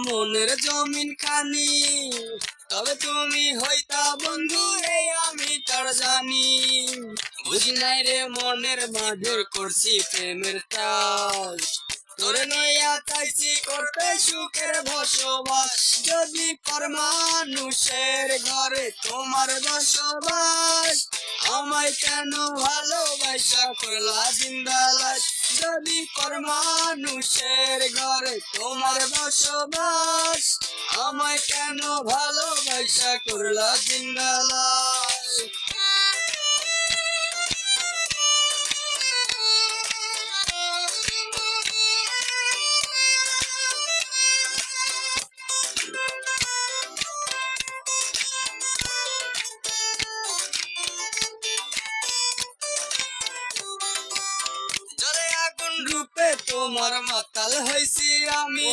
মনের জমিন খানি, তবে তুমি হইতা বন্ধু এই আমি তার জানি। বুঝি নাই রে মনের মাঝে করছি প্রেমের চাষ, তোরে নইয়া চাইছি করতে সুখের বসবাস। যদি পরমানুষের ঘরে তোমার বসবাস, আমায় কেন ভালোবাসা করলা জিন্দালাস। যদি পরমানুষের ঘরে তোমার বসবাস, আমায় কেন ভালোবাসা করলা জিন্দালাস। রূপে তোমার মাতাল হইছি আমি,